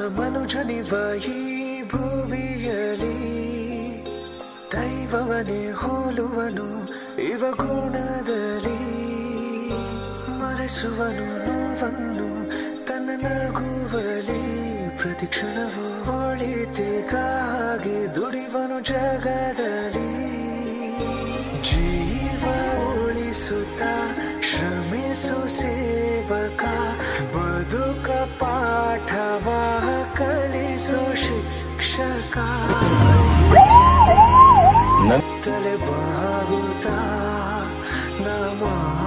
ಮನುಜನಿವ ಈ ಭುವಿಯಲಿ ದೈವವನೇ ಹೋಲುವನು ಇವ ಗುಣದಲ್ಲಿ ಮರೆಸುವನು ನೋವನ್ನು ತನ್ನ ನಗುವಲಿ ಪ್ರತಿ ಕ್ಷಣವೂ ಒಳಿತಿಗಾಗಿ ದುಡಿವನು ಜಗದಲ್ಲಿ ಜೀವ ಉಳಿಸುತ್ತ ಶ್ರಮಿಸು ಸೇವಕ ಬದುಕ ಪಾಠವ ಕಲಿಸೋ ಶಿಕ್ಷಕ ತಲೆ ಬಾಗುತ್ತಾ ನಾ